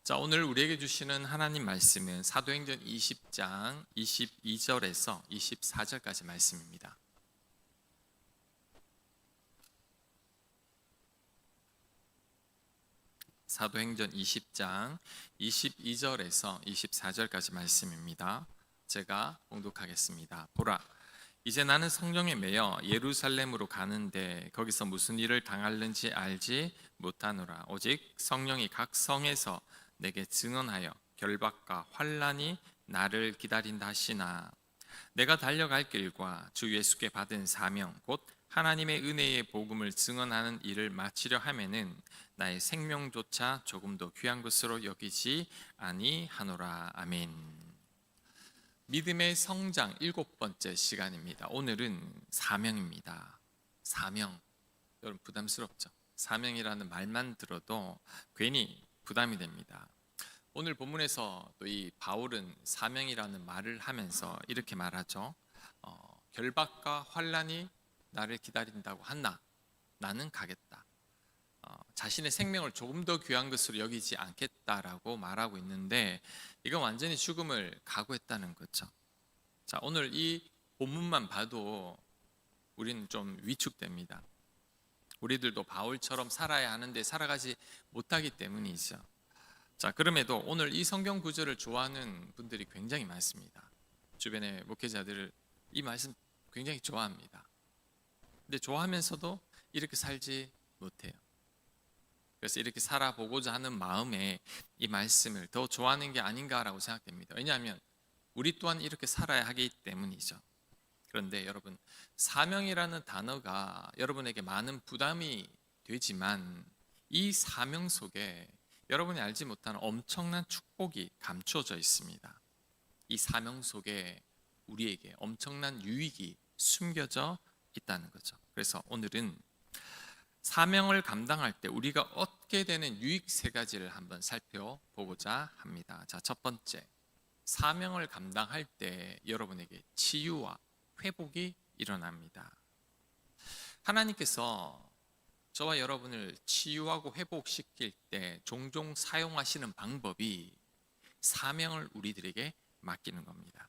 자, 오늘 우리에게 주시는 하나님 말씀은 사도행전 20장 22절에서 24절까지 말씀입니다. 사도행전 20장 22절에서 24절까지 말씀입니다. 제가 봉독하겠습니다. 보라, 이제 나는 성령에 매여 예루살렘으로 가는데 거기서 무슨 일을 당할는지 알지 못하노라. 오직 성령이 각 성에서 내게 증언하여 결박과 환난이 나를 기다린다 하시나, 내가 달려갈 길과 주 예수께 받은 사명 곧 하나님의 은혜의 복음을 증언하는 일을 마치려 하면은 나의 생명조차 조금도 귀한 것으로 여기지 아니하노라. 아멘. 믿음의 성장 7번째 시간입니다. 오늘은 사명입니다. 사명. 여러분 부담스럽죠? 사명이라는 말만 들어도 괜히 부담이 됩니다. 오늘 본문에서 또 이 바울은 사명이라는 말을 하면서 이렇게 말하죠. 결박과 환난이 나를 기다린다고 한나 나는 가겠다. 자신의 생명을 조금 더 귀한 것으로 여기지 않겠다라고 말하고 있는데, 이건 완전히 죽음을 각오했다는 거죠. 자, 오늘 이 본문만 봐도 우리는 좀 위축됩니다. 우리들도 바울처럼 살아야 하는데 살아가지 못하기 때문이죠. 자, 그럼에도 오늘 이 성경 구절을 좋아하는 분들이 굉장히 많습니다. 주변의 목회자들을 이 말씀 굉장히 좋아합니다. 근데 좋아하면서도 이렇게 살지 못해요. 그래서 이렇게 살아보고자 하는 마음에 이 말씀을 더 좋아하는 게 아닌가라고 생각됩니다. 왜냐하면 우리 또한 이렇게 살아야 하기 때문이죠. 그런데 여러분, 사명이라는 단어가 여러분에게 많은 부담이 되지만 이 사명 속에 여러분이 알지 못하는 엄청난 축복이 감추어져 있습니다. 이 사명 속에 우리에게 엄청난 유익이 숨겨져 있다는 거죠. 그래서 오늘은 사명을 감당할 때 우리가 얻게 되는 유익 3가지를 한번 살펴보고자 합니다. 자, 첫 번째, 사명을 감당할 때 여러분에게 치유와 회복이 일어납니다. 하나님께서 저와 여러분을 치유하고 회복시킬 때 종종 사용하시는 방법이 사명을 우리들에게 맡기는 겁니다.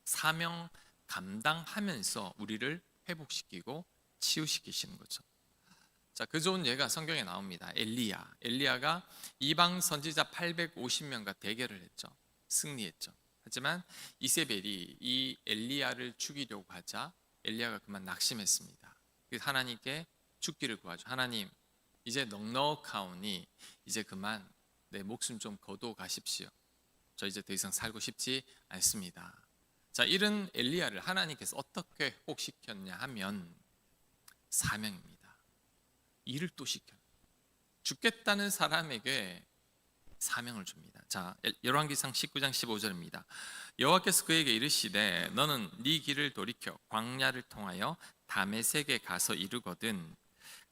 사명 감당하면서 우리를 회복시키고 치유시키시는 거죠. 자, 그 좋은 예가 성경에 나옵니다. 엘리야가 이방 선지자 850명과 대결을 했죠. 승리했죠. 하지만 이세벨이 이 엘리야를 죽이려고 하자 엘리야가 그만 낙심했습니다. 그래서 하나님께 죽기를 구하죠. 하나님, 이제 넉넉하오니 이제 그만 내 목숨 좀 거두어 가십시오. 저 이제 더 이상 살고 싶지 않습니다. 자, 이런 엘리야를 하나님께서 어떻게 회복시켰냐 하면 사명입니다. 일을 또 시켜요. 죽겠다는 사람에게 사명을 줍니다. 자, 열왕기상 19장 15절입니다. 여호와께서 그에게 이르시되 너는 네 길을 돌이켜 광야를 통하여 다메섹에 가서 이르거든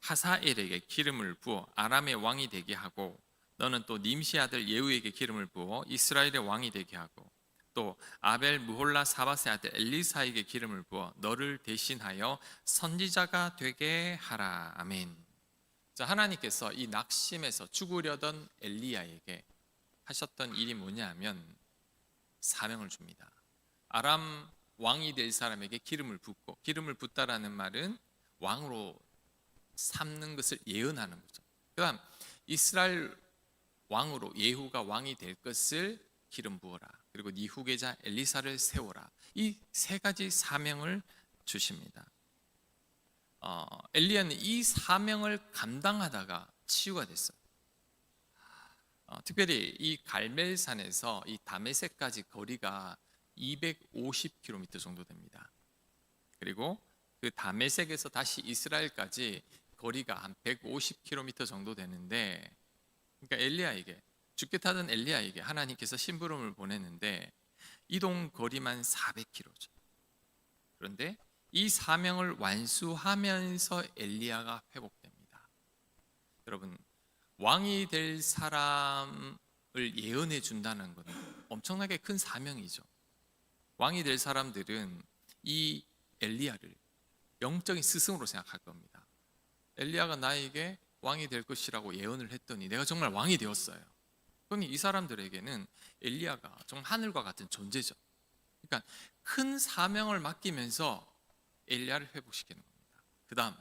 하사엘에게 기름을 부어 아람의 왕이 되게 하고, 너는 또 님시 아들 예후에게 기름을 부어 이스라엘의 왕이 되게 하고, 또 아벨 무홀라 사밧의 아들 엘리사에게 기름을 부어 너를 대신하여 선지자가 되게 하라. 아멘. 자, 하나님께서 이 낙심에서 죽으려던 엘리야에게 하셨던 일이 뭐냐 하면 사명을 줍니다. 아람 왕이 될 사람에게 기름을 붓고, 기름을 붓다라는 말은 왕으로 삼는 것을 예언하는 거죠. 그다음 이스라엘 왕으로 예후가 왕이 될 것을 기름 부어라. 그리고 네 후계자 엘리사를 세워라. 이 3가지 사명을 주십니다. 엘리야는 이 사명을 감당하다가 치유가 됐어요. 특별히 이 갈멜산에서 이 다메섹까지 거리가 250km 정도 됩니다. 그리고 그 다메섹에서 다시 이스라엘까지 거리가 한 150km 정도 되는데, 그러니까 엘리야에게, 죽겠다던 엘리야에게 하나님께서 심부름을 보냈는데 이동 거리만 400km죠. 그런데 이 사명을 완수하면서 엘리야가 회복됩니다. 여러분, 왕이 될 사람을 예언해 준다는 것은 엄청나게 큰 사명이죠. 왕이 될 사람들은 이 엘리야를 영적인 스승으로 생각할 겁니다. 엘리야가 나에게 왕이 될 것이라고 예언을 했더니 내가 정말 왕이 되었어요. 그러니 이 사람들에게는 엘리야가 정말 하늘과 같은 존재죠. 그러니까 큰 사명을 맡기면서 엘리야를 회복시키는 겁니다. 그 다음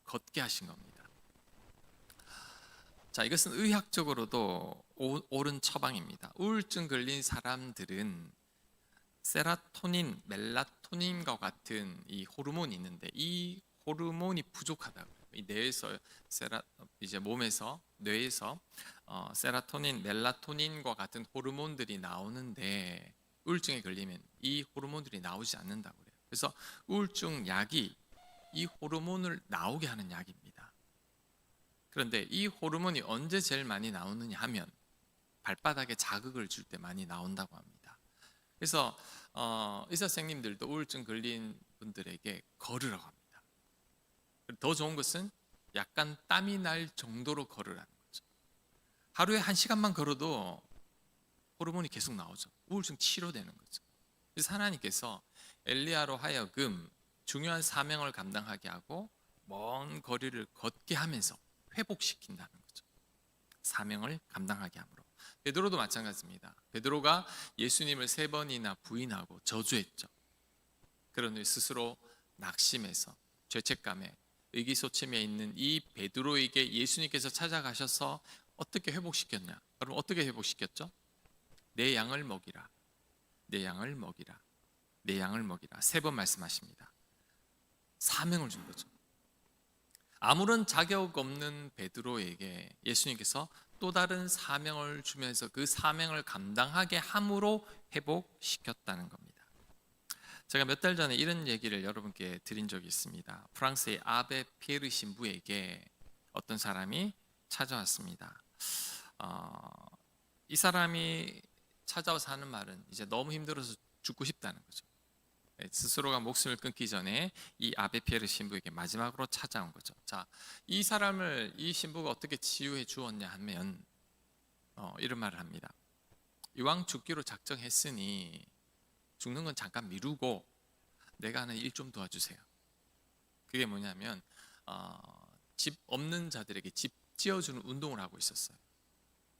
걷게 하신 겁니다. 자, 이것은 의학적으로도 옳은 처방입니다. 우울증 걸린 사람들은 세라토닌, 멜라토닌과 같은 이 호르몬이 있는데 이 호르몬이 부족하다고. 이 뇌에서 이제 몸에서 뇌에서 세라토닌, 멜라토닌과 같은 호르몬들이 나오는데 우울증에 걸리면 이 호르몬들이 나오지 않는다고 그래요. 그래서 우울증 약이 이 호르몬을 나오게 하는 약입니다. 그런데 이 호르몬이 언제 제일 많이 나오느냐 하면 발바닥에 자극을 줄 때 많이 나온다고 합니다. 그래서 의사 선생님들도 우울증 걸린 분들에게 걸으라고 합니다. 더 좋은 것은 약간 땀이 날 정도로 걸으라는 거죠. 하루에 1시간만 걸어도 호르몬이 계속 나오죠. 우울증 치료되는 거죠. 그래서 하나님께서 엘리야로 하여금 중요한 사명을 감당하게 하고 먼 거리를 걷게 하면서 회복시킨다는 거죠. 사명을 감당하게 함으로. 베드로도 마찬가지입니다. 베드로가 예수님을 3번이나 부인하고 저주했죠. 그러니 스스로 낙심해서 죄책감에 의기소침해 있는 이 베드로에게 예수님께서 찾아가셔서 어떻게 회복시켰냐? 여러분 어떻게 회복시켰죠? 내 양을 먹이라. 내 양을 먹이라. 내 양을 먹이라. 3번 말씀하십니다. 사명을 준 거죠. 아무런 자격 없는 베드로에게 예수님께서 또 다른 사명을 주면서 그 사명을 감당하게 함으로 회복시켰다는 겁니다. 제가 몇 달 전에 이런 얘기를 여러분께 드린 적이 있습니다. 프랑스의 아베 피에르 신부에게 어떤 사람이 찾아왔습니다. 이 사람이 찾아와서 하는 말은 이제 너무 힘들어서 죽고 싶다는 거죠. 스스로가 목숨을 끊기 전에 이 아베 피에르 신부에게 마지막으로 찾아온 거죠. 자, 이 사람을 이 신부가 어떻게 치유해 주었냐 하면 이런 말을 합니다. 이왕 죽기로 작정했으니 죽는 건 잠깐 미루고 내가 하는 일 좀 도와주세요. 그게 뭐냐면 집 없는 자들에게 집 지어주는 운동을 하고 있었어요.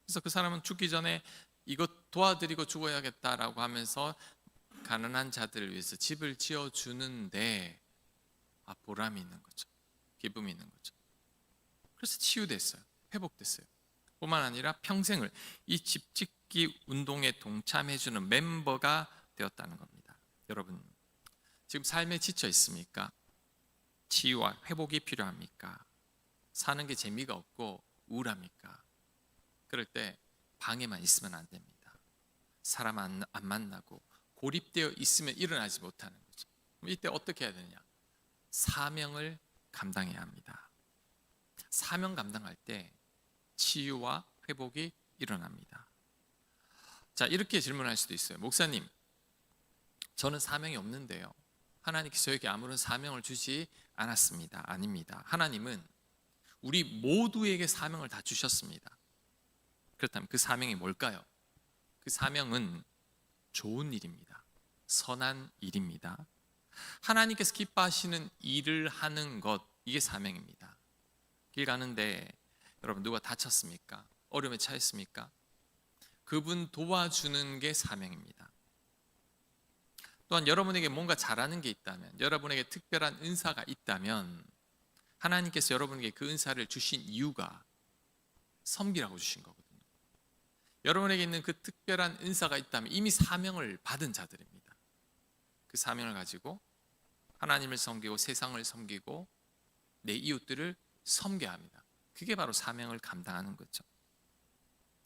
그래서 그 사람은 죽기 전에 이것 도와드리고 죽어야겠다라고 하면서 가난한 자들을 위해서 집을 지어주는데 보람이 있는 거죠. 기쁨이 있는 거죠. 그래서 치유됐어요. 회복됐어요. 뿐만 아니라 평생을 이 집 짓기 운동에 동참해주는 멤버가 되었다는 겁니다. 여러분 지금 삶에 지쳐 있습니까? 치유와 회복이 필요합니까? 사는 게 재미가 없고 우울합니까? 그럴 때 방에만 있으면 안 됩니다. 사람 안 만나고 고립되어 있으면 일어나지 못하는 거죠. 그럼 이때 어떻게 해야 되냐? 사명을 감당해야 합니다. 사명 감당할 때 치유와 회복이 일어납니다. 자, 이렇게 질문할 수도 있어요. 목사님, 저는 사명이 없는데요. 하나님께서 저에게 아무런 사명을 주지 않았습니다. 아닙니다. 하나님은 우리 모두에게 사명을 다 주셨습니다. 그렇다면 그 사명이 뭘까요? 그 사명은 좋은 일입니다. 선한 일입니다. 하나님께서 기뻐하시는 일을 하는 것, 이게 사명입니다. 길 가는데 여러분 누가 다쳤습니까? 어려움에 처했습니까? 그분 도와주는 게 사명입니다. 또한 여러분에게 뭔가 잘하는 게 있다면, 여러분에게 특별한 은사가 있다면 하나님께서 여러분에게 그 은사를 주신 이유가 섬기라고 주신 거거든요. 여러분에게 있는 그 특별한 은사가 있다면 이미 사명을 받은 자들입니다. 그 사명을 가지고 하나님을 섬기고 세상을 섬기고 내 이웃들을 섬겨야 합니다. 그게 바로 사명을 감당하는 거죠.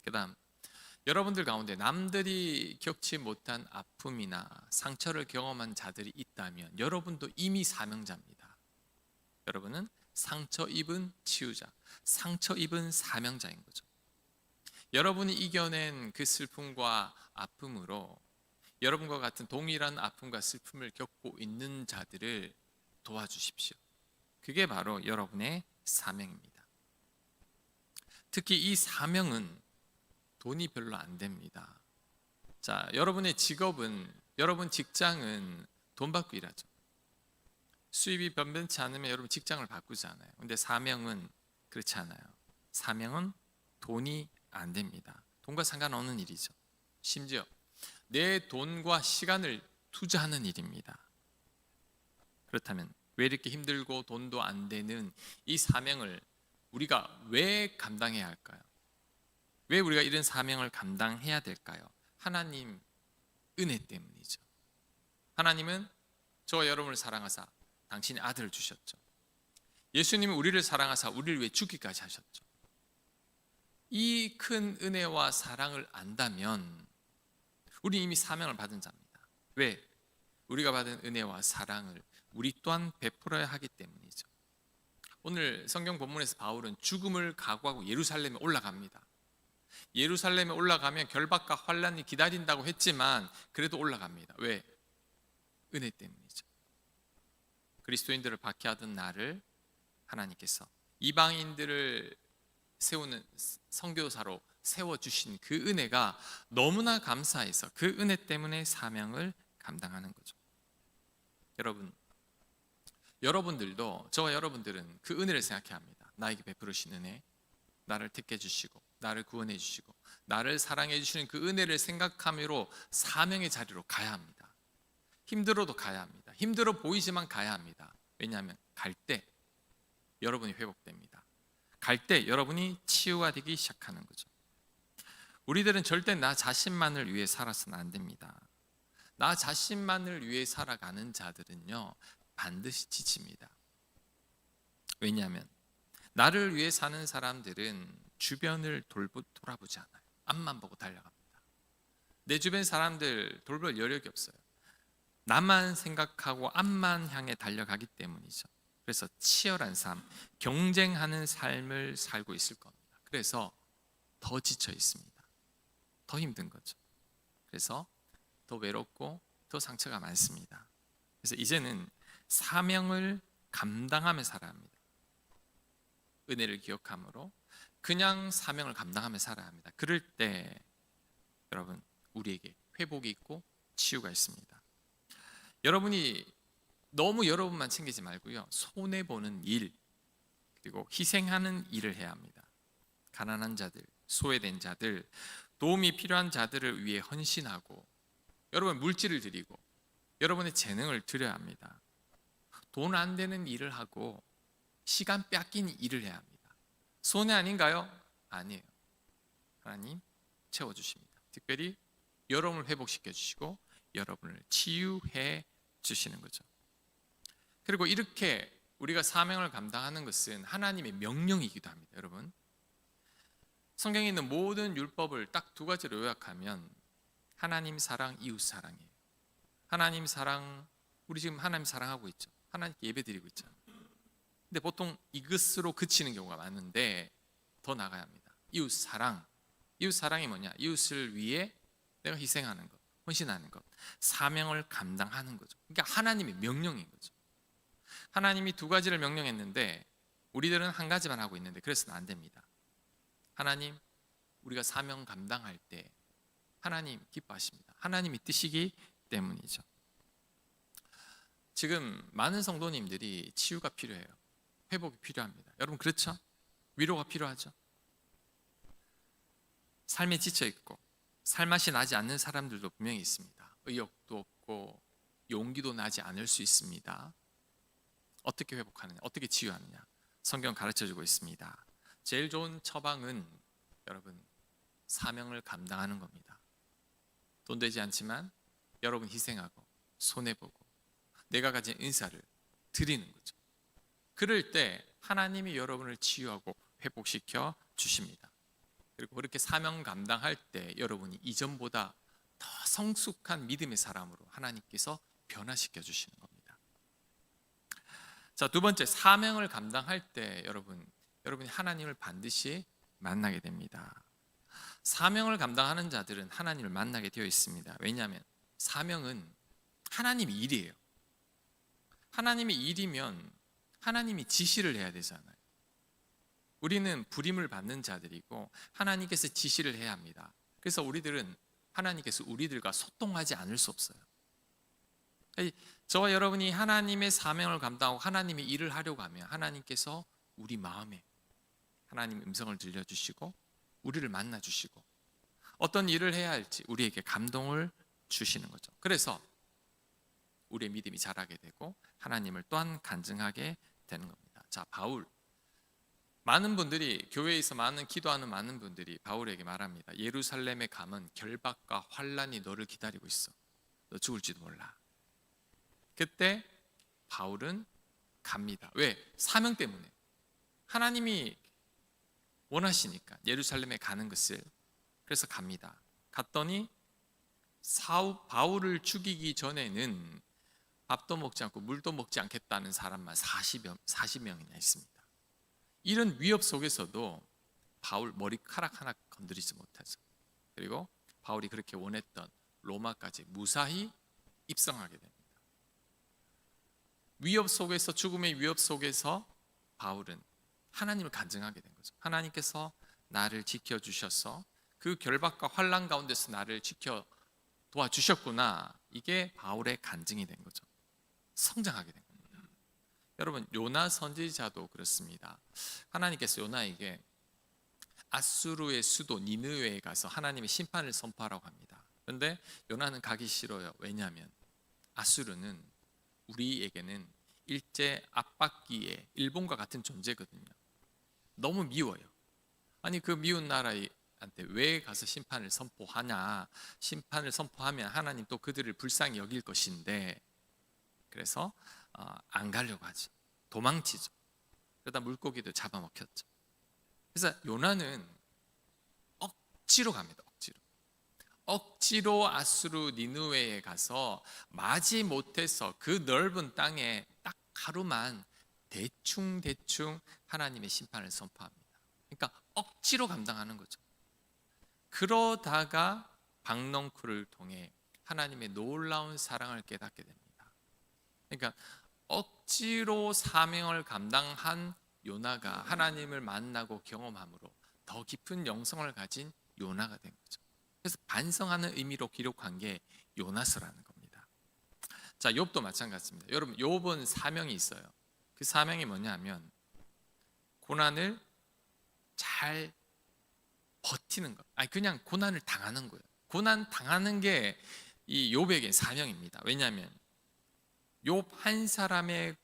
그 다음 여러분들 가운데 남들이 겪지 못한 아픔이나 상처를 경험한 자들이 있다면 여러분도 이미 사명자입니다. 여러분은 상처 입은 치유자, 상처 입은 사명자인 거죠. 여러분이 이겨낸 그 슬픔과 아픔으로 여러분과 같은 동일한 아픔과 슬픔을 겪고 있는 자들을 도와주십시오. 그게 바로 여러분의 사명입니다. 특히 이 사명은 돈이 별로 안 됩니다. 자, 여러분의 직업은, 여러분 직장은 돈 받고 일하죠. 수입이 변변치 않으면 여러분 직장을 바꾸잖아요. 근데 사명은 그렇지 않아요. 사명은 돈이 안 됩니다. 돈과 상관없는 일이죠. 심지어 내 돈과 시간을 투자하는 일입니다. 그렇다면 왜 이렇게 힘들고 돈도 안 되는 이 사명을 우리가 왜 감당해야 할까요? 왜 우리가 이런 사명을 감당해야 될까요? 하나님 은혜 때문이죠. 하나님은 저와 여러분을 사랑하사 당신의 아들을 주셨죠. 예수님은 우리를 사랑하사 우리를 위해 죽기까지 하셨죠. 이 큰 은혜와 사랑을 안다면 우리 이미 사명을 받은 자입니다. 왜? 우리가 받은 은혜와 사랑을 우리 또한 베풀어야 하기 때문이죠. 오늘 성경 본문에서 바울은 죽음을 각오하고 예루살렘에 올라갑니다. 예루살렘에 올라가면 결박과 환란이 기다린다고 했지만 그래도 올라갑니다. 왜? 은혜 때문이죠. 그리스도인들을 박해하던 나를 하나님께서 이방인들을 세우는 선교사로 세워주신 그 은혜가 너무나 감사해서 그 은혜 때문에 사명을 감당하는 거죠. 여러분들도 저와 여러분들은 그 은혜를 생각해야 합니다. 나에게 베풀으신 은혜, 나를 택해 주시고 나를 구원해 주시고 나를 사랑해 주시는 그 은혜를 생각함으로 사명의 자리로 가야 합니다. 힘들어도 가야 합니다. 힘들어 보이지만 가야 합니다. 왜냐하면 갈 때 여러분이 회복됩니다. 갈 때 여러분이 치유가 되기 시작하는 거죠. 우리들은 절대 나 자신만을 위해 살아서는 안 됩니다. 나 자신만을 위해 살아가는 자들은요 반드시 지칩니다. 왜냐하면 나를 위해 사는 사람들은 주변을 돌아보지 않아요. 앞만 보고 달려갑니다. 내 주변 사람들 돌볼 여력이 없어요. 나만 생각하고 앞만 향해 달려가기 때문이죠. 그래서 치열한 삶, 경쟁하는 삶을 살고 있을 겁니다. 그래서 더 지쳐 있습니다. 더 힘든 거죠. 그래서 더 외롭고 더 상처가 많습니다. 그래서 이제는 사명을 감당하며 살아야 합니다. 은혜를 기억함으로 그냥 사명을 감당하며 살아야 합니다. 그럴 때 여러분 우리에게 회복이 있고 치유가 있습니다. 여러분이 너무 여러분만 챙기지 말고요 손해보는 일 그리고 희생하는 일을 해야 합니다. 가난한 자들, 소외된 자들, 도움이 필요한 자들을 위해 헌신하고 여러분 물질을 드리고 여러분의 재능을 드려야 합니다. 돈 안 되는 일을 하고 시간 뺏긴 일을 해야 합니다. 손해 아닌가요? 아니에요. 하나님 채워주십니다. 특별히 여러분을 회복시켜 주시고 여러분을 치유해 주시는 거죠. 그리고 이렇게 우리가 사명을 감당하는 것은 하나님의 명령이기도 합니다. 여러분 성경에 있는 모든 율법을 딱 두 가지로 요약하면 하나님 사랑, 이웃 사랑이에요. 하나님 사랑, 우리 지금 하나님 사랑하고 있죠. 하나님께 예배드리고 있잖아요. 근데 보통 이것으로 그치는 경우가 많은데 더 나가야 합니다. 이웃 사랑. 이웃 사랑이 뭐냐? 이웃을 위해 내가 희생하는 것, 헌신하는 것, 사명을 감당하는 거죠. 그러니까 하나님의 명령인 거죠. 하나님이 두 가지를 명령했는데 우리들은 한 가지만 하고 있는데 그래서는 안 됩니다. 하나님, 우리가 사명 감당할 때 하나님 기뻐하십니다. 하나님이 뜻이기 때문이죠. 지금 많은 성도님들이 치유가 필요해요. 회복이 필요합니다. 여러분 그렇죠? 위로가 필요하죠. 삶에 지쳐 있고 살맛이 나지 않는 사람들도 분명히 있습니다. 의욕도 없고 용기도 나지 않을 수 있습니다. 어떻게 회복하느냐, 어떻게 치유하느냐 성경 가르쳐주고 있습니다. 제일 좋은 처방은 여러분 사명을 감당하는 겁니다. 돈 되지 않지만 여러분 희생하고 손해보고 내가 가진 은사를 드리는 거죠. 그럴 때 하나님이 여러분을 치유하고 회복시켜 주십니다. 그리고 그렇게 사명 감당할 때 여러분이 이전보다 더 성숙한 믿음의 사람으로 하나님께서 변화시켜 주시는 겁니다. 자, 두 번째, 사명을 감당할 때 여러분이 하나님을 반드시 만나게 됩니다. 사명을 감당하는 자들은 하나님을 만나게 되어 있습니다. 왜냐하면 사명은 하나님의 일이에요. 하나님의 일이면 하나님이 지시를 해야 되잖아요. 우리는 부림을 받는 자들이고 하나님께서 지시를 해야 합니다. 그래서 우리들은 하나님께서 우리들과 소통하지 않을 수 없어요. 저와 여러분이 하나님의 사명을 감당하고 하나님의 일을 하려고 하면 하나님께서 우리 마음에 하나님의 음성을 들려주시고 우리를 만나주시고 어떤 일을 해야 할지 우리에게 감동을 주시는 거죠. 그래서 우리의 믿음이 자라게 되고 하나님을 또한 간증하게 되는 겁니다. 자, 바울. 많은 분들이, 교회에서 기도하는 많은 분들이 바울에게 말합니다. 예루살렘에 가면 결박과 환란이 너를 기다리고 있어. 너 죽을지도 몰라. 그때 바울은 갑니다. 왜? 사명 때문에. 하나님이 원하시니까 예루살렘에 가는 것을. 그래서 갑니다. 갔더니 바울을 죽이기 전에는 밥도 먹지 않고 물도 먹지 않겠다는 사람만 40명이나 있습니다. 이런 위협 속에서도 바울 머리카락 하나 건드리지 못하죠. 그리고 바울이 그렇게 원했던 로마까지 무사히 입성하게 됩니다. 위협 속에서, 죽음의 위협 속에서 바울은 하나님을 간증하게 된 거죠. 하나님께서 나를 지켜주셔서 그 결박과 환난 가운데서 나를 지켜 도와주셨구나. 이게 바울의 간증이 된 거죠. 성장하게 된 겁니다. 여러분, 요나 선지자도 그렇습니다. 하나님께서 요나에게 아수르의 수도 니느웨에 가서 하나님의 심판을 선포하라고 합니다. 그런데 요나는 가기 싫어요. 왜냐하면 아수르는 우리에게는 일제 압박기에 일본과 같은 존재거든요. 너무 미워요. 아니, 그 미운 나라한테 왜 가서 심판을 선포하냐. 심판을 선포하면 하나님 또 그들을 불쌍히 여길 것인데, 그래서 안 가려고 하죠. 도망치죠. 그러다 물고기도 잡아먹혔죠. 그래서 요나는 억지로 갑니다. 억지로 아수르 니느웨에 가서 마지 못해서 그 넓은 땅에 딱 하루만 대충 하나님의 심판을 선포합니다. 그러니까 억지로 감당하는 거죠. 그러다가 박넝쿨을 통해 하나님의 놀라운 사랑을 깨닫게 됩니다. 그러니까 억지로 사명을 감당한 요나가 하나님을 만나고 경험함으로 더 깊은 영성을 가진 요나가 된 거죠. 그래서 반성하는 의미로 기록한 게 요나서라는 겁니다. 자, 욥도 마찬가지입니다. 여러분, 욥은 사명이 있어요. 그 사명이 뭐냐면 고난을 잘 버티는 것. 아니, 그냥 고난을 당하는 거예요. 고난 당하는 게 이 욥에게 사명입니다. 왜냐하면 욥 한 사람의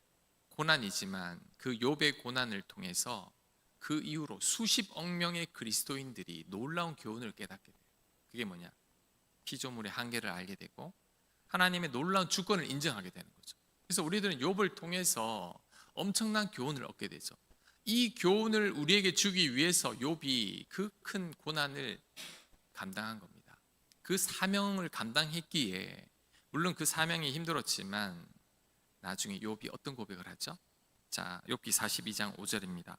고난이지만 그 욥의 고난을 통해서 그 이후로 수십억 명의 그리스도인들이 놀라운 교훈을 깨닫게 돼요. 그게 뭐냐? 피조물의 한계를 알게 되고 하나님의 놀라운 주권을 인정하게 되는 거죠. 그래서 우리들은 욥을 통해서 엄청난 교훈을 얻게 되죠. 이 교훈을 우리에게 주기 위해서 욥이 그 큰 고난을 감당한 겁니다. 그 사명을 감당했기에, 물론 그 사명이 힘들었지만 나중에 욥이 어떤 고백을 하죠? 자, 욥기 42장 5절입니다.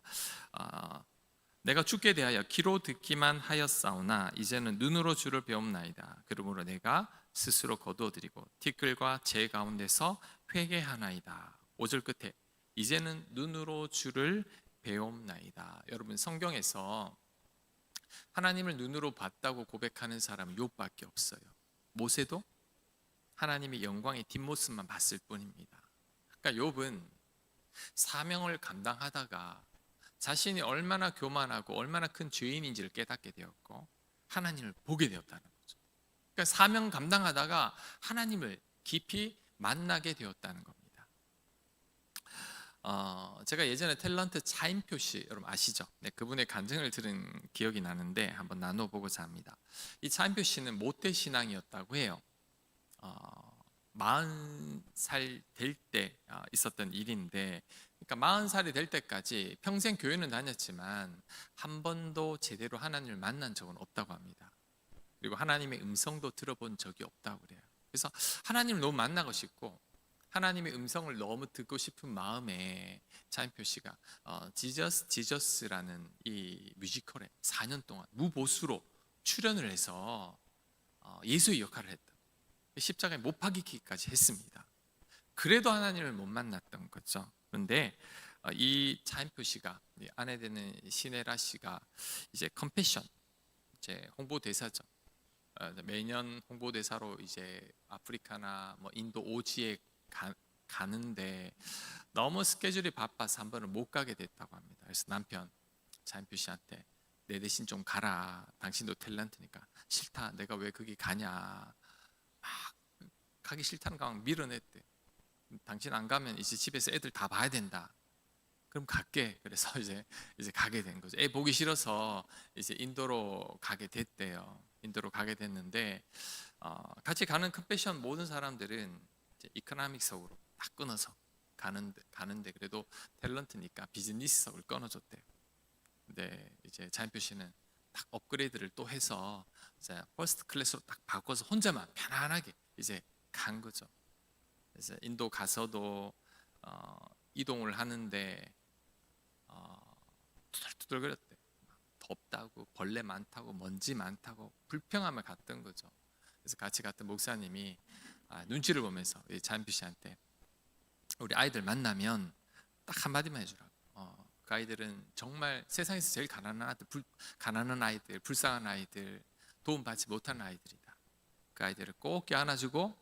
내가 주께 대하여 귀로 듣기만 하였사오나 이제는 눈으로 주를 배움나이다. 그러므로 내가 스스로 거두어드리고 티끌과 재 가운데서 회개하나이다. 5절 끝에 이제는 눈으로 주를 배움나이다. 여러분, 성경에서 하나님을 눈으로 봤다고 고백하는 사람은 욥밖에 없어요. 모세도 하나님의 영광의 뒷모습만 봤을 뿐입니다. 그러니까 욥은 사명을 감당하다가 자신이 얼마나 교만하고 얼마나 큰 죄인인지를 깨닫게 되었고 하나님을 보게 되었다는 거죠. 그러니까 사명 감당하다가 하나님을 깊이 만나게 되었다는 겁니다. 제가 예전에 탤런트 차인표 씨 여러분 아시죠? 네, 그분의 간증을 들은 기억이 나는데 한번 나눠보고자 합니다. 이 차인표 씨는 모태신앙이었다고 해요. 40살 될 때 있었던 일인데, 그러니까 40살이 될 때까지 평생 교회는 다녔지만 한 번도 제대로 하나님을 만난 적은 없다고 합니다. 그리고 하나님의 음성도 들어본 적이 없다고 그래요. 그래서 하나님을 너무 만나고 싶고 하나님의 음성을 너무 듣고 싶은 마음에 차인표 씨가 지저스라는 이 뮤지컬에 4년 동안 무보수로 출연을 해서 예수의 역할을 했다. 십자가에 못 박이기까지 했습니다. 그래도 하나님을 못 만났던 거죠. 그런데 이 차인표 씨가, 아내 되는 시네라 씨가 이제 컴패션, 이제 홍보대사죠. 매년 홍보대사로 이제 아프리카나 뭐 인도 오지에 가는데 너무 스케줄이 바빠서 한 번은 못 가게 됐다고 합니다. 그래서 남편 차인표 씨한테 내 대신 좀 가라. 당신도 탤런트니까. 싫다. 내가 왜 거기 가냐. 막 가기 싫다는 거 밀어냈대. 당신 안 가면 이제 집에서 애들 다 봐야 된다. 그럼 갈게. 그래서 이제 가게 된 거죠. 애 보기 싫어서 이제 인도로 가게 됐대요. 인도로 가게 됐는데 같이 가는 컴패션 모든 사람들은 이제 이코노믹석으로 딱 끊어서 가는데 그래도 탤런트니까 비즈니스석을 끊어줬대요. 근데 이제 자연표 씨는 딱 업그레이드를 또 해서 이제 퍼스트 클래스로 딱 바꿔서 혼자만 편안하게 이제 간 거죠. 그래서 인도 가서도 이동을 하는데 투덜투덜거렸대. 덥다고, 벌레 많다고, 먼지 많다고 불평함을 갔던 거죠. 그래서 같이 갔던 목사님이 눈치를 보면서 자연표 씨한테 우리 아이들 만나면 딱 한마디만 해주라고. 그 아이들은 정말 세상에서 제일 가난한 아이들, 불쌍한 아이들, 도움받지 못하는 아이들이다. 그 아이들을 꼭 껴안아주고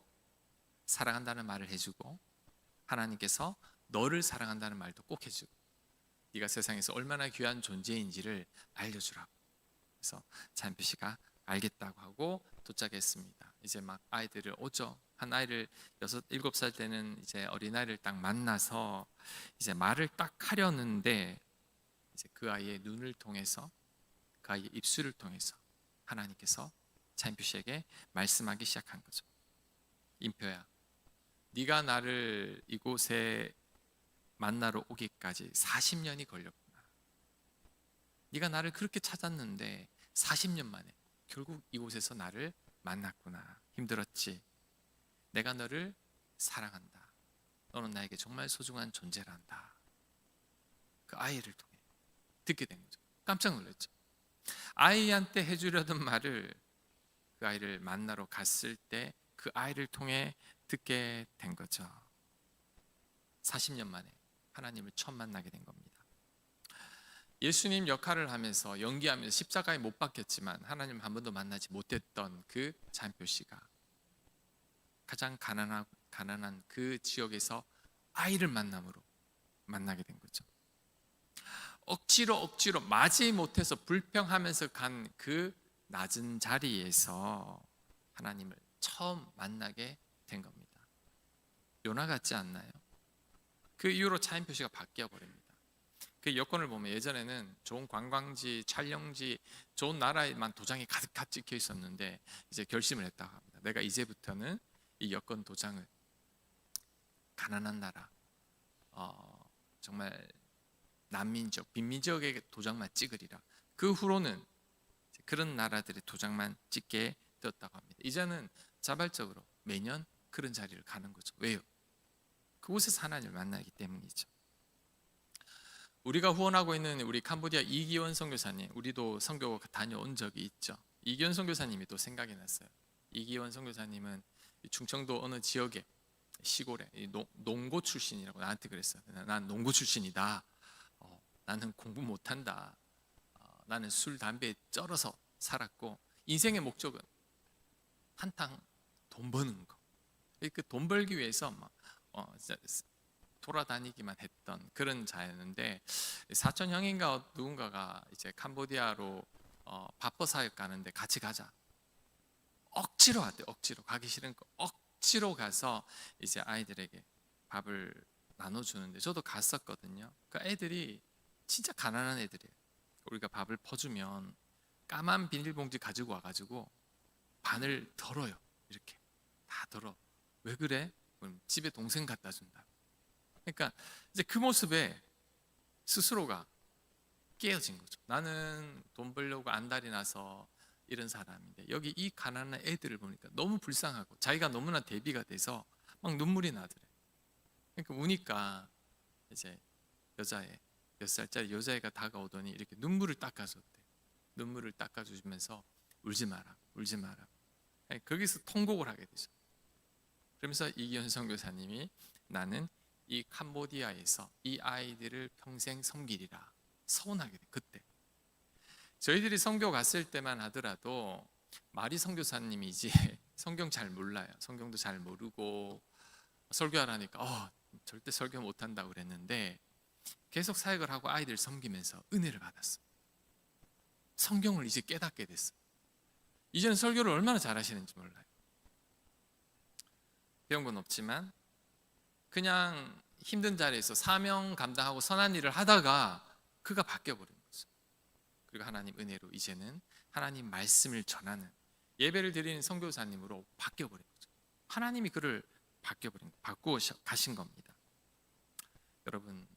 사랑한다는 말을 해주고 하나님께서 너를 사랑한다는 말도 꼭 해주고 네가 세상에서 얼마나 귀한 존재인지를 알려주라고. 그래서 자연표 씨가 알겠다고 하고 도착했습니다. 이제 막 아이들을 오죠. 한 아이를 6, 7살 때는 이제 어린아이를 딱 만나서 이제 말을 딱 하려는데 이제 그 아이의 눈을 통해서 그 아이의 입술을 통해서 하나님께서 자연표 씨에게 말씀하기 시작한 거죠. 인표야, 네가 나를 이곳에 만나러 오기까지 40년이 걸렸구나. 네가 나를 그렇게 찾았는데 40년 만에 결국 이곳에서 나를 만났구나. 힘들었지? 내가 너를 사랑한다. 너는 나에게 정말 소중한 존재란다. 그 아이를 통해 듣게 된 거죠. 깜짝 놀랐죠. 아이한테 해주려던 말을 그 아이를 만나러 갔을 때 그 아이를 통해 듣게 된 거죠. 40년 만에 하나님을 처음 만나게 된 겁니다. 예수님 역할을 하면서 연기하면서 십자가에 못 박혔지만 하나님 한 번도 만나지 못했던 그 자연표 씨가 가장 가난한 그 지역에서 아이를 만남으로 만나게 된 거죠. 억지로 맞이 못해서 불평하면서 간 그 낮은 자리에서 하나님을 처음 만나게 된 겁니다. 요나 같지 않나요? 그 이후로 자연표 씨가 바뀌어 버립니다. 그 여권을 보면 예전에는 좋은 관광지, 촬영지, 좋은 나라에만 도장이 가득 찍혀 있었는데 이제 결심을 했다고 합니다. 내가 이제부터는 이 여권 도장을 가난한 나라, 정말 난민족, 빈민족의 도장만 찍으리라. 그 후로는 그런 나라들의 도장만 찍게 되었다고 합니다. 이제는 자발적으로 매년 그런 자리를 가는 거죠. 왜요? 그곳에서 하나님을 만나기 때문이죠. 우리가 후원하고 있는 우리 캄보디아 이기원 선교사님, 우리도 선교 다녀온 적이 있죠. 이기원 선교사님이 또 생각이 났어요. 이기원 선교사님은 충청도 어느 지역에 시골에 농고 출신이라고 나한테 그랬어요. 난 농고 출신이다. 나는 공부 못한다. 나는 술, 담배에 쩔어서 살았고 인생의 목적은 한탕 돈 버는 거. 그 돈 벌기 위해서 막 돌아다니기만 했던 그런 자였는데 사촌 형인가 누군가가 이제 캄보디아로 바퍼 사역 가는데 같이 가자. 억지로 왔대. 억지로 가기 싫은 거 억지로 가서 이제 아이들에게 밥을 나눠주는데 저도 갔었거든요. 그 애들이 진짜 가난한 애들이에요. 우리가 밥을 퍼주면 까만 비닐봉지 가지고 와가지고 반을 덜어요. 이렇게 다 덜어. 왜 그래? 그럼 집에 동생 갖다 준다. 그러니까 이제 그 모습에 스스로가 깨어진 거죠. 나는 돈 벌려고 안달이 나서 이런 사람인데 여기 이 가난한 애들을 보니까 너무 불쌍하고 자기가 너무나 대비가 돼서 막 눈물이 나더래. 그러니까 우니까 이제 여자애 몇 살짜리 여자애가 다가오더니 이렇게 눈물을 닦아줬대. 눈물을 닦아주면서 울지 마라, 울지 마라. 거기서 통곡을 하게 되죠. 그러면서 이기현 선교사님이 나는 이 캄보디아에서 이 아이들을 평생 섬기리라 서운하게 돼. 그때 저희들이 선교 갔을 때만 하더라도 마리 선교사님이 이제 성경 잘 몰라요. 성경도 잘 모르고 설교하라니까 절대 설교 못한다고 그랬는데 계속 사역을 하고 아이들 섬기면서 은혜를 받았어요. 성경을 이제 깨닫게 됐어요. 이제는 설교를 얼마나 잘하시는지 몰라요. 배운 건 없지만 그냥 힘든 자리에서 사명 감당하고 선한 일을 하다가 그가 바뀌어버린 거죠. 그리고 하나님 은혜로 이제는 하나님 말씀을 전하는 예배를 드리는 선교사님으로 바뀌어버린 거죠. 하나님이 그를 바꾸어 가신 겁니다. 여러분,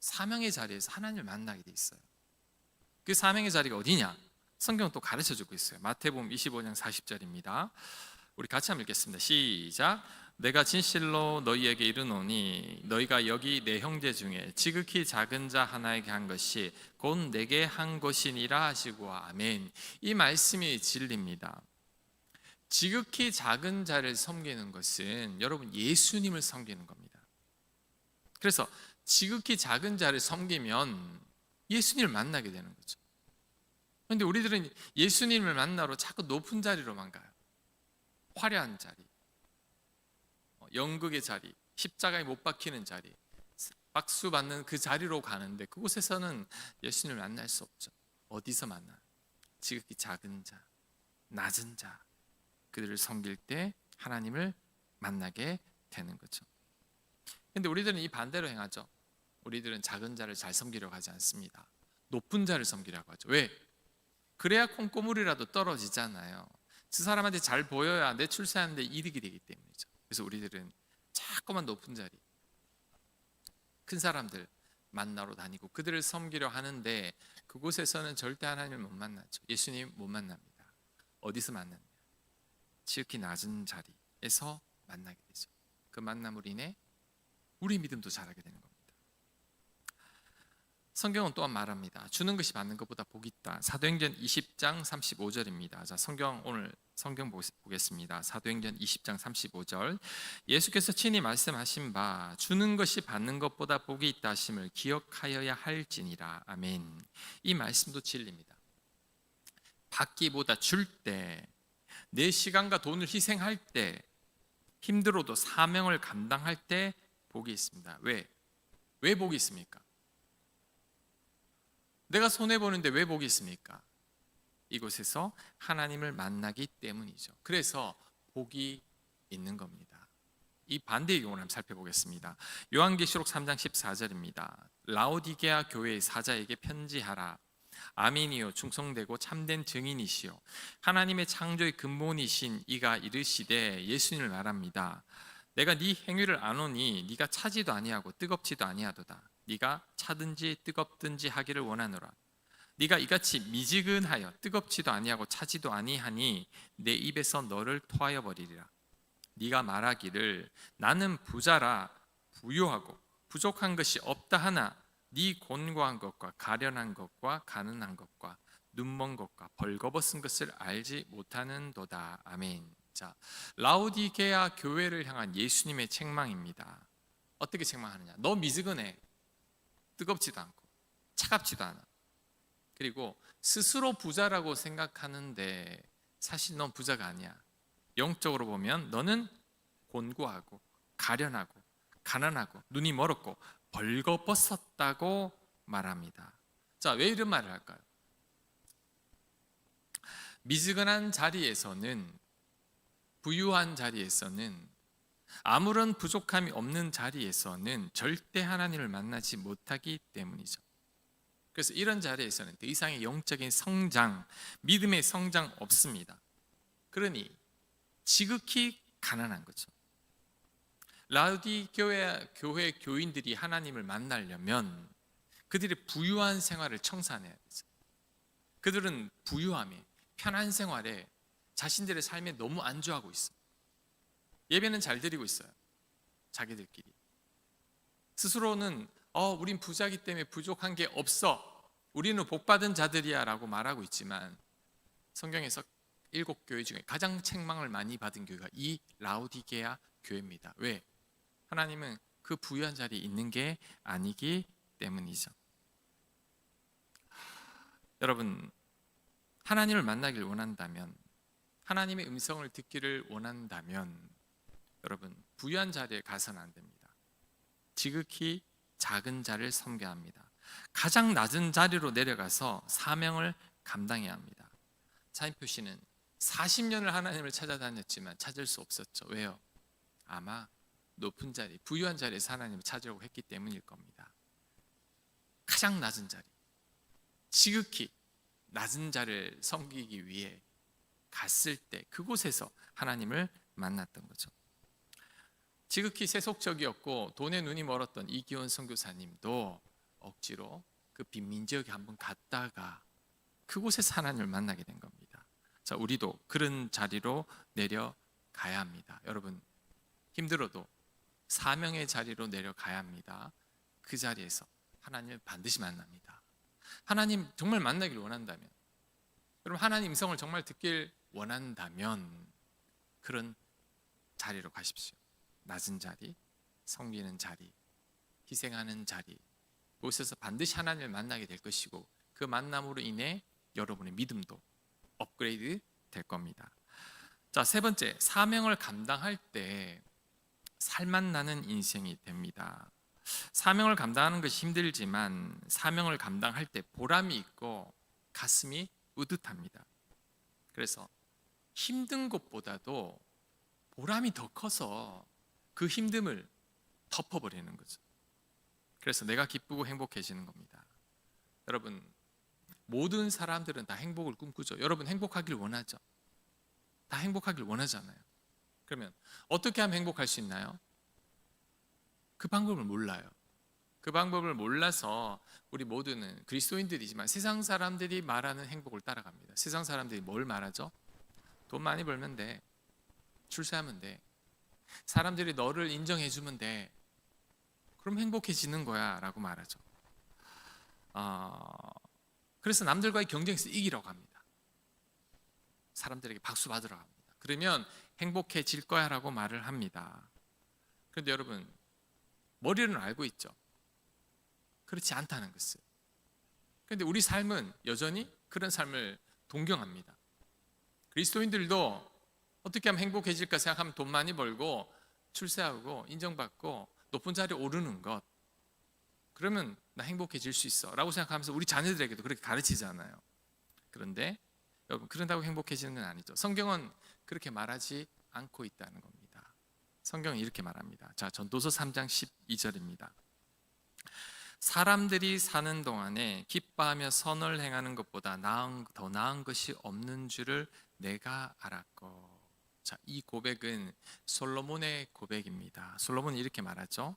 사명의 자리에서 하나님을 만나게 돼 있어요. 그 사명의 자리가 어디냐? 성경은 또 가르쳐주고 있어요. 마태복음 25장 40절입니다. 우리 같이 한번 읽겠습니다. 시작. 내가 진실로 너희에게 이르노니 너희가 여기 내 형제 중에 지극히 작은 자 하나에게 한 것이 곧 내게 한 것이니라 하시고 아멘. 이 말씀이 진리입니다. 지극히 작은 자를 섬기는 것은 여러분 예수님을 섬기는 겁니다. 그래서 지극히 작은 자를 섬기면 예수님을 만나게 되는 거죠. 그런데 우리들은 예수님을 만나러 자꾸 높은 자리로만 가요. 화려한 자리, 연극의 자리, 십자가에 못 박히는 자리, 박수 받는 그 자리로 가는데 그곳에서는 예수님을 만날 수 없죠. 어디서 만나요? 지극히 작은 자, 낮은 자, 그들을 섬길 때 하나님을 만나게 되는 거죠. 그런데 우리들은 이 반대로 행하죠. 우리들은 작은 자를 잘 섬기려고 하지 않습니다. 높은 자를 섬기려고 하죠. 왜? 그래야 콩고물이라도 떨어지잖아요. 그 사람한테 잘 보여야 내 출세하는데 이득이 되기 때문이죠. 그래서 우리들은 자꾸만 높은 자리, 큰 사람들 만나러 다니고 그들을 섬기려 하는데 그곳에서는 절대 하나님을 못 만나죠. 예수님 못 만납니다. 어디서 만나냐? 지극히 낮은 자리에서 만나게 되죠. 그 만남으로 인해 우리 믿음도 자라게 되는 겁니다. 성경은 또한 말합니다. 주는 것이 받는 것보다 복이 있다. 사도행전 20장 35절입니다. 자, 오늘 성경 보겠습니다. 사도행전 20장 35절. 예수께서 친히 말씀하신 바 주는 것이 받는 것보다 복이 있다 하심을 기억하여야 할지니라. 아멘. 이 말씀도 진리입니다. 받기보다 줄 때, 내 시간과 돈을 희생할 때, 힘들어도 사명을 감당할 때 복이 있습니다. 왜 복이 있습니까? 내가 손해보는데 왜 복이 있습니까? 이곳에서 하나님을 만나기 때문이죠. 그래서 복이 있는 겁니다. 이 반대의 경우를 한번 살펴보겠습니다. 요한계시록 3장 14절입니다. 라오디게아 교회의 사자에게 편지하라. 아멘이요 충성되고 참된 증인이시요 하나님의 창조의 근본이신 이가 이르시되, 예수님을 말합니다. 내가 네 행위를 아노니 네가 차지도 아니하고 뜨겁지도 아니하도다. 네가 차든지 뜨겁든지 하기를 원하노라. 네가 이같이 미지근하여 뜨겁지도 아니하고 차지도 아니하니 내 입에서 너를 토하여 버리리라. 네가 말하기를 나는 부자라 부유하고 부족한 것이 없다 하나 네 곤고한 것과 가련한 것과 가난한 것과 눈먼 것과 벌거벗은 것을 알지 못하는도다. 아멘. 자, 라오디게아 교회를 향한 예수님의 책망입니다. 어떻게 책망하느냐? 너 미지근해. 뜨겁지도 않고 차갑지도 않아. 그리고 스스로 부자라고 생각하는데 사실 넌 부자가 아니야. 영적으로 보면 너는 곤고하고 가련하고 가난하고 눈이 멀었고 벌거벗었다고 말합니다. 자, 왜 이런 말을 할까요? 미지근한 자리에서는, 부유한 자리에서는, 아무런 부족함이 없는 자리에서는 절대 하나님을 만나지 못하기 때문이죠. 그래서 이런 자리에서는 더 이상의 영적인 성장, 믿음의 성장 없습니다. 그러니 지극히 가난한 거죠. 라오디게아 교회 교인들이 하나님을 만나려면 그들이 부유한 생활을 청산해야 되죠. 그들은 부유함에, 편한 생활에 자신들의 삶에 너무 안주하고 있어요. 예배는 잘 드리고 있어요. 자기들끼리 스스로는 우린 부자기 때문에 부족한 게 없어, 우리는 복받은 자들이야 라고 말하고 있지만 성경에서 7교회 중에 가장 책망을 많이 받은 교회가 이 라오디게아 교회입니다. 왜? 하나님은 그 부유한 자리에 있는 게 아니기 때문이죠. 여러분, 하나님을 만나길 원한다면, 하나님의 음성을 듣기를 원한다면 여러분, 부유한 자리에 가서는 안 됩니다. 지극히 작은 자를 섬겨야 합니다. 가장 낮은 자리로 내려가서 사명을 감당해야 합니다. 차인표 씨는 40년을 하나님을 찾아다녔지만 찾을 수 없었죠. 왜요? 아마 높은 자리, 부유한 자리에서 하나님을 찾으려고 했기 때문일 겁니다. 가장 낮은 자리, 지극히 낮은 자리를 섬기기 위해 갔을 때 그곳에서 하나님을 만났던 거죠. 지극히 세속적이었고 돈에 눈이 멀었던 이기원 선교사님도 억지로 그 빈민 지역에 한번 갔다가 그곳에서 하나님을 만나게 된 겁니다. 자, 우리도 그런 자리로 내려가야 합니다. 여러분, 힘들어도 사명의 자리로 내려가야 합니다. 그 자리에서 하나님을 반드시 만납니다. 하나님 정말 만나길 원한다면, 여러분 하나님 음성을 정말 듣길 원한다면 그런 자리로 가십시오. 낮은 자리, 섬기는 자리, 희생하는 자리, 그곳에서 반드시 하나님을 만나게 될 것이고 그 만남으로 인해 여러분의 믿음도 업그레이드 될 겁니다. 자, 세 번째, 사명을 감당할 때 살만 나는 인생이 됩니다. 사명을 감당하는 것이 힘들지만 사명을 감당할 때 보람이 있고 가슴이 뿌듯합니다. 그래서 힘든 것보다도 보람이 더 커서 그 힘듦을 덮어버리는 거죠. 그래서 내가 기쁘고 행복해지는 겁니다. 여러분, 모든 사람들은 다 행복을 꿈꾸죠. 여러분 행복하길 원하죠. 다 행복하길 원하잖아요. 그러면 어떻게 하면 행복할 수 있나요? 그 방법을 몰라요. 그 방법을 몰라서 우리 모두는 그리스도인들이지만 세상 사람들이 말하는 행복을 따라갑니다. 세상 사람들이 뭘 말하죠? 돈 많이 벌면 돼. 출세하면 돼. 사람들이 너를 인정해주면 돼. 그럼 행복해지는 거야 라고 말하죠. 그래서 남들과의 경쟁에서 이기려고 합니다. 사람들에게 박수 받으러 합니다. 그러면 행복해질 거야 라고 말을 합니다. 그런데 여러분, 머리로는 알고 있죠. 그렇지 않다는 것을. 그런데 우리 삶은 여전히 그런 삶을 동경합니다. 그리스도인들도 어떻게 하면 행복해질까 생각하면 돈 많이 벌고 출세하고 인정받고 높은 자리에 오르는 것, 그러면 나 행복해질 수 있어 라고 생각하면서 우리 자녀들에게도 그렇게 가르치잖아요. 그런데 여러분, 그런다고 행복해지는 건 아니죠. 성경은 그렇게 말하지 않고 있다는 겁니다. 성경은 이렇게 말합니다. 자, 전도서 3장 12절입니다. 사람들이 사는 동안에 기뻐하며 선을 행하는 것보다 더 나은 것이 없는 줄을 내가 알았고. 자, 이 고백은 솔로몬의 고백입니다. 솔로몬이 이렇게 말하죠.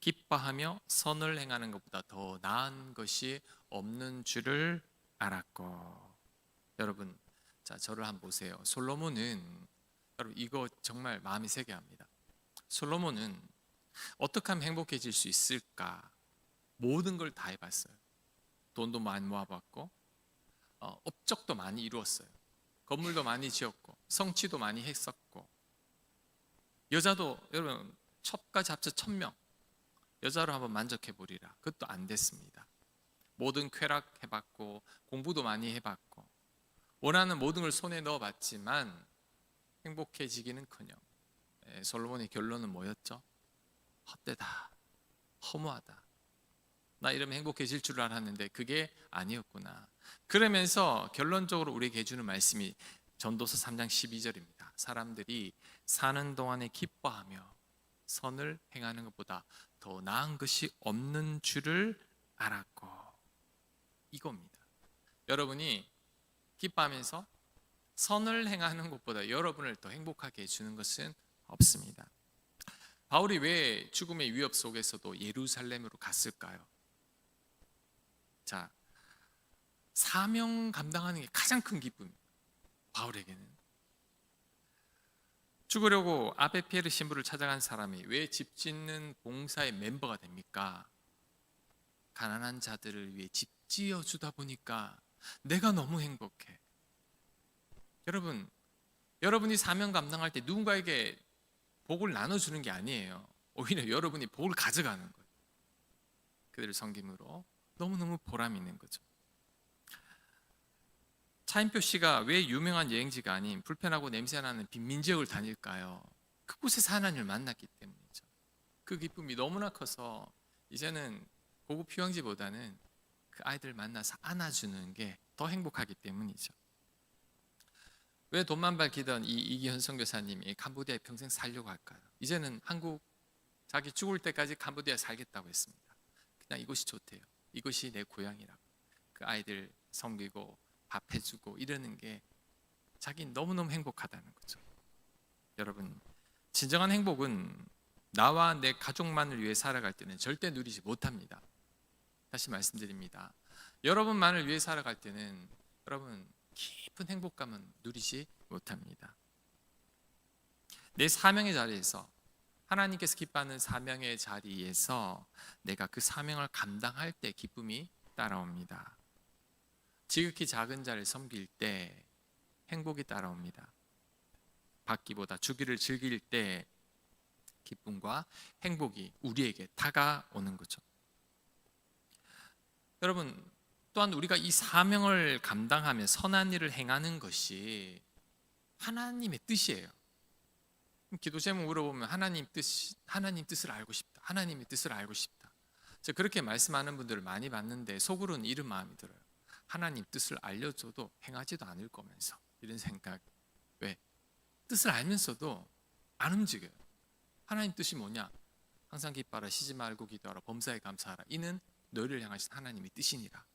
기뻐하며 선을 행하는 것보다 더 나은 것이 없는 줄을 알았고. 여러분, 자, 저를 한번 보세요. 솔로몬은, 여러분 이거 정말 마음이 세게 합니다. 솔로몬은 어떻게 하면 행복해질 수 있을까? 모든 걸 다 해봤어요. 돈도 많이 모아봤고, 업적도 많이 이루었어요. 건물도 많이 지었고, 성취도 많이 했었고, 여자도 여러분 첩까지 합쳐 1000명 여자로 한번 만족해 보리라. 그것도 안 됐습니다. 모든 쾌락해봤고 공부도 많이 해봤고 원하는 모든 걸 손에 넣어봤지만 행복해지기는커녕 솔로몬의 결론은 뭐였죠? 헛되다, 허무하다. 나 이러면 행복해질 줄 알았는데 그게 아니었구나. 그러면서 결론적으로 우리에게 해주는 말씀이 전도서 3장 12절입니다. 사람들이 사는 동안에 기뻐하며 선을 행하는 것보다 더 나은 것이 없는 줄을 알았고. 이겁니다. 여러분이 기뻐하면서 선을 행하는 것보다 여러분을 더 행복하게 해주는 것은 없습니다. 바울이 왜 죽음의 위협 속에서도 예루살렘으로 갔을까요? 자, 사명 감당하는 게 가장 큰 기쁨입니다. 바울에게는. 죽으려고 아베피에르 신부를 찾아간 사람이 왜 집 짓는 봉사의 멤버가 됩니까? 가난한 자들을 위해 집 지어주다 보니까 내가 너무 행복해. 여러분, 여러분이 사명 감당할 때 누군가에게 복을 나눠주는 게 아니에요. 오히려 여러분이 복을 가져가는 거예요. 그들을 섬김으로 너무너무 보람 있는 거죠. 차인표 씨가 왜 유명한 여행지가 아닌 불편하고 냄새나는 빈민 지역을 다닐까요? 그곳에서 하나님을 만났기 때문이죠. 그 기쁨이 너무나 커서 이제는 고급 휴양지보다는 그 아이들 만나서 안아주는 게 더 행복하기 때문이죠. 왜 돈만 밝히던 이기현 선교사님이 캄보디아에 평생 살려고 할까요? 이제는 한국 자기 죽을 때까지 캄보디아에 살겠다고 했습니다. 그냥 이곳이 좋대요. 이곳이 내 고향이라고. 그 아이들 섬기고 밥 해주고 이러는 게 자기 너무너무 행복하다는 거죠. 여러분, 진정한 행복은 나와 내 가족만을 위해 살아갈 때는 절대 누리지 못합니다. 다시 말씀드립니다. 여러분만을 위해 살아갈 때는 여러분 깊은 행복감은 누리지 못합니다. 내 사명의 자리에서, 하나님께서 기뻐하는 사명의 자리에서 내가 그 사명을 감당할 때 기쁨이 따라옵니다. 지극히 작은 자를 섬길 때 행복이 따라옵니다. 받기보다 주기를 즐길 때 기쁨과 행복이 우리에게 다가오는 거죠. 여러분, 또한 우리가 이 사명을 감당하며 선한 일을 행하는 것이 하나님의 뜻이에요. 기도 제목 물어보면 하나님 뜻을 알고 싶다. 하나님의 뜻을 알고 싶다. 제가 그렇게 말씀하는 분들을 많이 봤는데 속으로는 이런 마음이 들어요. 하나님 뜻을 알려줘도 행하지도 않을 거면서, 이런 생각. 왜? 뜻을 알면서도 안 움직여요. 하나님 뜻이 뭐냐? 항상 기뻐하라, 쉬지 말고 기도하라, 범사에 감사하라. 이는 너희를 향하신 하나님의 뜻이니라.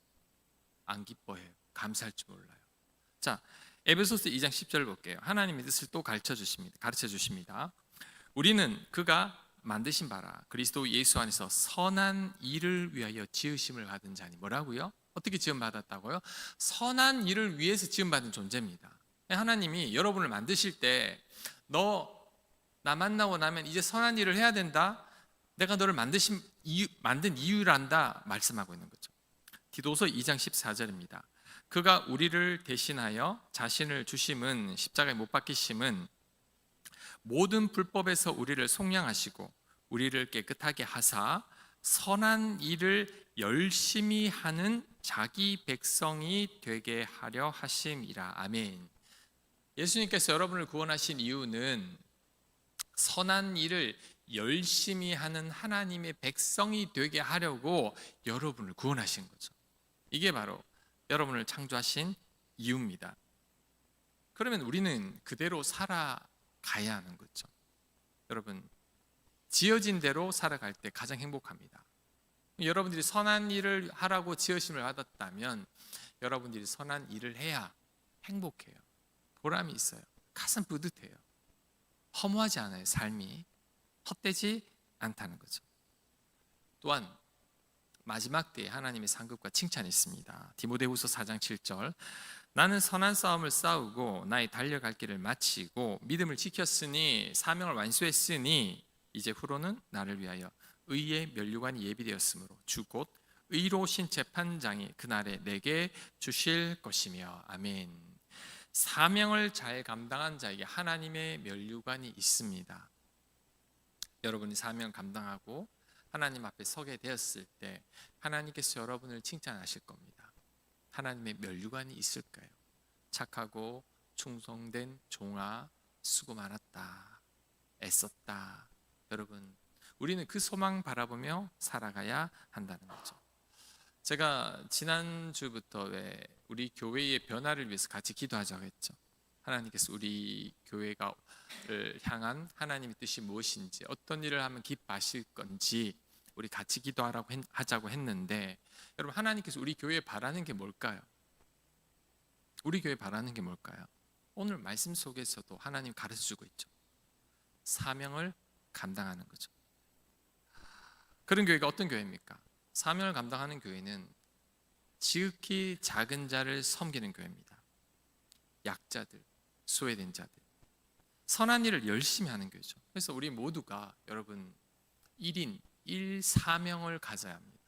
안 기뻐해요. 감사할 줄 몰라요. 자, 에베소서 2장 10절 볼게요. 하나님의 뜻을 또 가르쳐 주십니다. 우리는 그가 만드신 바라 그리스도 예수 안에서 선한 일을 위하여 지으심을 받은 자니. 뭐라고요? 어떻게 지음 받았다고요? 선한 일을 위해서 지음 받은 존재입니다. 하나님이 여러분을 만드실 때 너 나 만나고 나면 이제 선한 일을 해야 된다. 내가 너를 만든 이유란다 말씀하고 있는 거죠. 디도서 2장 14절입니다. 그가 우리를 대신하여 자신을 주심은, 십자가에 못 박히심은 모든 불법에서 우리를 속량하시고 우리를 깨끗하게 하사 선한 일을 열심히 하는 자기 백성이 되게 하려 하심이라. 아멘. 예수님께서 여러분을 구원하신 이유는 선한 일을 열심히 하는 하나님의 백성이 되게 하려고 여러분을 구원하신 거죠. 이게 바로 여러분을 창조하신 이유입니다. 그러면 우리는 그대로 살아가야 하는 거죠. 여러분, 지어진 대로 살아갈 때 가장 행복합니다. 여러분들이 선한 일을 하라고 지으심을 받았다면 여러분들이 선한 일을 해야 행복해요. 보람이 있어요. 가슴 뿌듯해요. 허무하지 않아요. 삶이 헛되지 않다는 거죠. 또한 마지막 때에 하나님의 상급과 칭찬이 있습니다. 디모데후서 4장 7절. 나는 선한 싸움을 싸우고 나의 달려갈 길을 마치고 믿음을 지켰으니 사명을 완수했으니 이제 후로는 나를 위하여 의의 면류관이 예비되었으므로 주 곧 의로우신 재판장이 그날에 내게 주실 것이며. 아멘. 사명을 잘 감당한 자에게 하나님의 면류관이 있습니다. 여러분이 사명 감당하고 하나님 앞에 서게 되었을 때 하나님께서 여러분을 칭찬하실 겁니다. 하나님의 면류관이 있을까요? 착하고 충성된 종아, 수고 많았다, 애썼다. 여러분, 우리는 그 소망 바라보며 살아가야 한다는 거죠. 제가 지난주부터 우리 교회의 변화를 위해서 같이 기도하자고 했죠. 하나님께서 우리 교회가 향한 하나님의 뜻이 무엇인지, 어떤 일을 하면 기뻐하실 건지 우리 같이 하자고 했는데, 여러분, 하나님께서 우리 교회에 바라는 게 뭘까요? 우리 교회에 바라는 게 뭘까요? 오늘 말씀 속에서도 하나님 가르쳐주고 있죠. 사명을 감당하는 거죠. 그런 교회가 어떤 교회입니까? 사명을 감당하는 교회는 지극히 작은 자를 섬기는 교회입니다. 약자들, 소외된 자들, 선한 일을 열심히 하는 교회죠. 그래서 우리 모두가 여러분 1인 1사명을 가져야 합니다.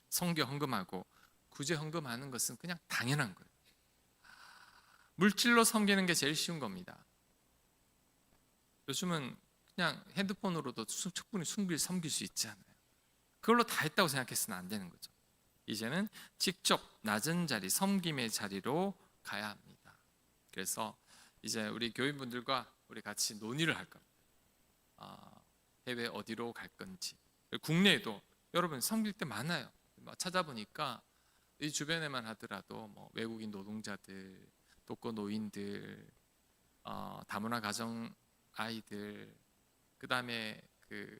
선교 헌금하고 구제 헌금하는 것은 그냥 당연한 거예요. 물질로 섬기는 게 제일 쉬운 겁니다. 요즘은 그냥 핸드폰으로도 충분히 섬길 수 있잖아요. 그걸로 다 했다고 생각해서는 안 되는 거죠. 이제는 직접 낮은 자리, 섬김의 자리로 가야 합니다. 그래서 이제 우리 교인분들과 우리 같이 논의를 할 겁니다. 해외 어디로 갈 건지, 국내에도 여러분 섬길 때 많아요. 찾아보니까 이 주변에만 하더라도 뭐 외국인 노동자들, 독거 노인들, 다문화 가정 아이들, 그 다음에 그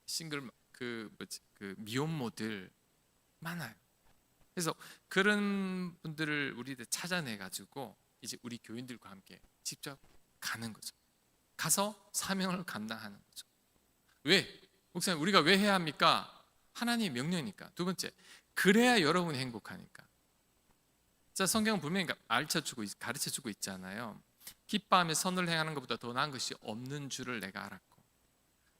싱글 그 미혼모들 많아요. 그래서 그런 분들을 우리들 찾아내 가지고 이제 우리 교인들과 함께 직접 가는 거죠. 가서 사명을 감당하는 거죠. 왜? 목사님, 우리가 왜 해야 합니까? 하나님의 명령이니까. 두 번째, 그래야 여러분이 행복하니까. 자, 성경은 분명히 가르쳐 주고 있잖아요. 기뻐하며 선을 행하는 것보다 더 나은 것이 없는 줄을 내가 알았고,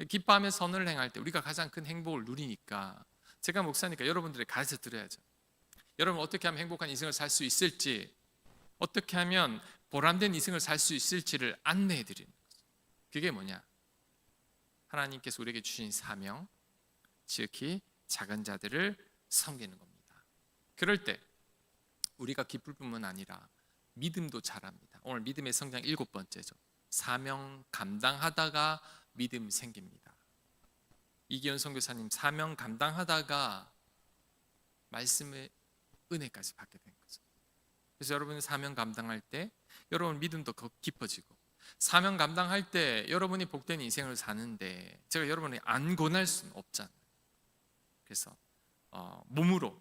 기뻐하며 선을 행할 때 우리가 가장 큰 행복을 누리니까 제가 목사니까 여러분들이 가르쳐 드려야죠. 여러분 어떻게 하면 행복한 인생을 살 수 있을지, 어떻게 하면 보람된 인생을 살 수 있을지를 안내해 드리는 거죠. 그게 뭐냐? 하나님께서 우리에게 주신 사명, 지극히 작은 자들을 섬기는 겁니다. 그럴 때 우리가 기쁠 뿐만 아니라 믿음도 자랍니다. 오늘 믿음의 성장 7번째죠. 사명 감당하다가 믿음 생깁니다. 이기현 선교사님, 사명 감당하다가 말씀의 은혜까지 받게 된 거죠. 그래서 여러분이 사명 감당할 때 여러분 믿음도 더 깊어지고, 사명 감당할 때 여러분이 복된 인생을 사는데 제가 여러분이 안 권할 수는 없잖아요. 그래서 몸으로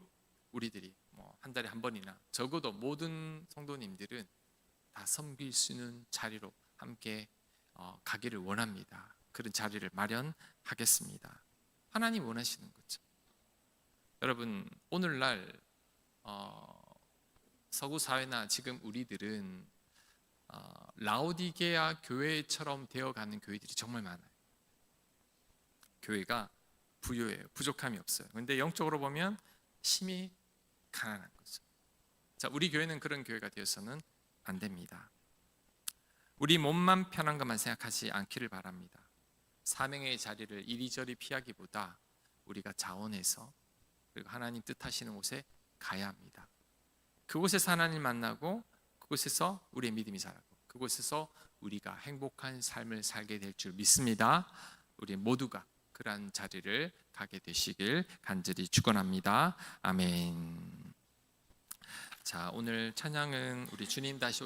우리들이 한 달에 한 번이나 적어도 모든 성도님들은 다 섬길 수 있는 자리로 함께 가기를 원합니다. 그런 자리를 마련하겠습니다. 하나님 원하시는 거죠. 여러분 오늘날 서구 사회나 지금 우리들은 라오디게아 교회처럼 되어가는 교회들이 정말 많아요. 교회가 부유해요. 부족함이 없어요. 그런데 영적으로 보면 심히 가난한 거죠. 자, 우리 교회는 그런 교회가 되어서는 안 됩니다. 우리 몸만 편한 것만 생각하지 않기를 바랍니다. 사명의 자리를 이리저리 피하기보다 우리가 자원해서 그리고 하나님 뜻하시는 곳에 가야 합니다. 그곳에서 하나님 만나고 그곳에서 우리의 믿음이 자라고 그곳에서 우리가 행복한 삶을 살게 될 줄 믿습니다. 우리 모두가 그러한 자리를 가게 되시길 간절히 축원합니다. 아멘. 자, 오늘 찬양은 우리 주님 다시